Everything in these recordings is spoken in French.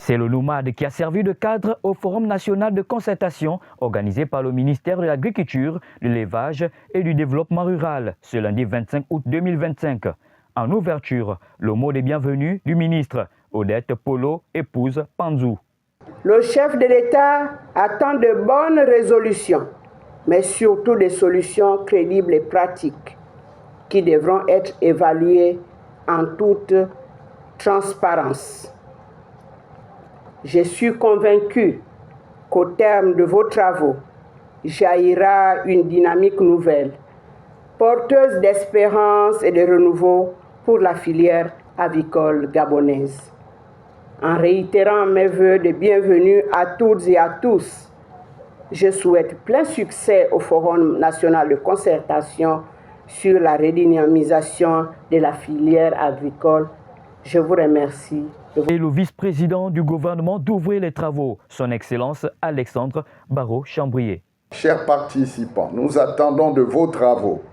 C'est le NOMAD qui a servi de cadre au Forum national de concertation organisé par le ministère de l'Agriculture, de l'Élevage et du Développement rural ce lundi 25 août 2025. En ouverture, le mot de bienvenue du ministre Odette Polo, épouse Panzou. Le chef de l'État attend de bonnes résolutions, mais surtout des solutions crédibles et pratiques qui devront être évaluées en toute transparence. Je suis convaincu qu'au terme de vos travaux, jaillira une dynamique nouvelle, porteuse d'espérance et de renouveau pour la filière avicole gabonaise. En réitérant mes vœux de bienvenue à toutes et à tous, je souhaite plein succès au Forum national de concertation sur la redynamisation de la filière agricole. Je vous remercie. Et le vice-président du gouvernement d'ouvrir les travaux, son Excellence Alexandre Barrault-Chambrier. Chers participants, nous attendons de vos travaux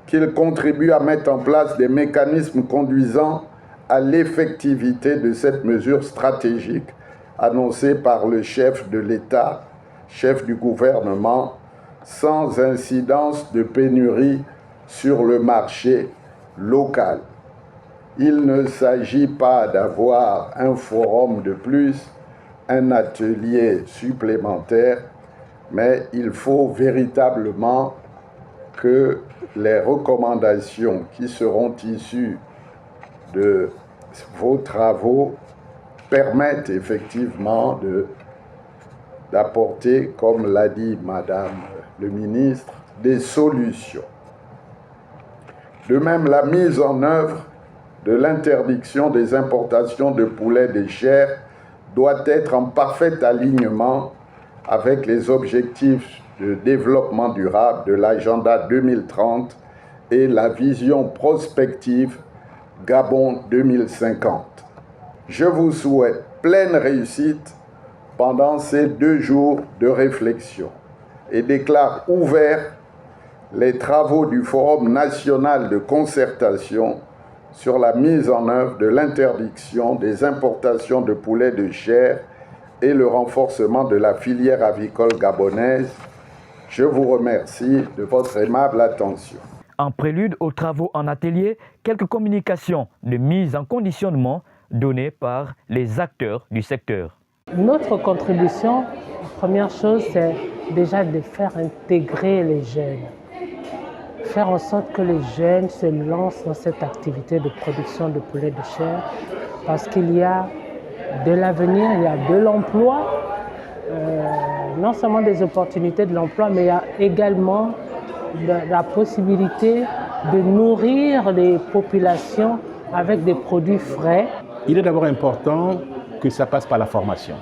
qu'ils contribuent à mettre en place des mécanismes conduisant à l'effectivité de cette mesure stratégique annoncée par le chef de l'État, chef du gouvernement, sans incidence de pénurie sur le marché local. Il ne s'agit pas d'avoir un forum de plus, un atelier supplémentaire, mais il faut véritablement que les recommandations qui seront issues de vos travaux permettent effectivement d'apporter, comme l'a dit Madame le ministre, des solutions. De même, la mise en œuvre de l'interdiction des importations de poulets de chair doit être en parfait alignement avec les objectifs de développement durable de l'agenda 2030 et la vision prospective Gabon 2050. Je vous souhaite pleine réussite pendant ces 2 jours de réflexion et déclare ouverts les travaux du Forum national de concertation sur la mise en œuvre de l'interdiction des importations de poulets de chair et le renforcement de la filière avicole gabonaise. Je vous remercie de votre aimable attention. En prélude aux travaux en atelier, quelques communications de mise en conditionnement données par les acteurs du secteur. Notre contribution, la première chose, c'est déjà de faire intégrer les jeunes. Faire en sorte que les jeunes se lancent dans cette activité de production de poulet de chair parce qu'il y a de l'avenir, il y a de l'emploi, non seulement des opportunités de l'emploi, mais il y a également la possibilité de nourrir les populations avec des produits frais. Il est d'abord important que ça passe par la formation.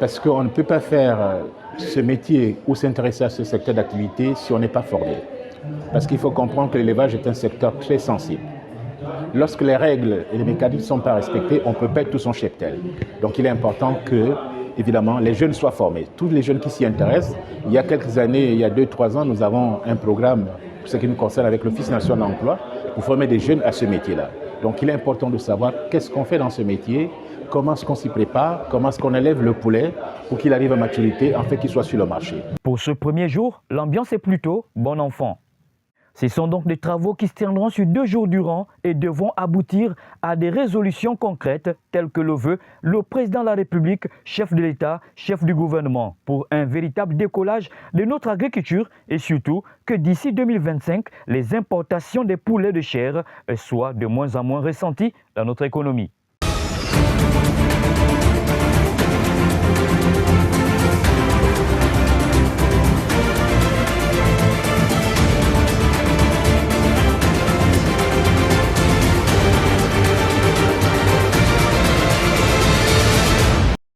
Parce qu'on ne peut pas faire ce métier ou s'intéresser à ce secteur d'activité si on n'est pas formé. Parce qu'il faut comprendre que l'élevage est un secteur très sensible. Lorsque les règles et les mécanismes ne sont pas respectés, on peut perdre tout son cheptel. Donc il est important que, évidemment, les jeunes soient formés. Tous les jeunes qui s'y intéressent, il y a quelques années, il y a 2-3 ans, nous avons un programme, pour ce qui nous concerne, avec l'Office national de l'emploi, pour former des jeunes à ce métier-là. Donc il est important de savoir qu'est-ce qu'on fait dans ce métier, comment est-ce qu'on s'y prépare, comment est-ce qu'on élève le poulet pour qu'il arrive à maturité, afin qu'il soit sur le marché. Pour ce premier jour, l'ambiance est plutôt bon enfant. Ce sont donc des travaux qui se tiendront sur 2 jours durant et devront aboutir à des résolutions concrètes telles que le veut le président de la République, chef de l'État, chef du gouvernement, pour un véritable décollage de notre agriculture et surtout que d'ici 2025, les importations des poulets de chair soient de moins en moins ressenties dans notre économie.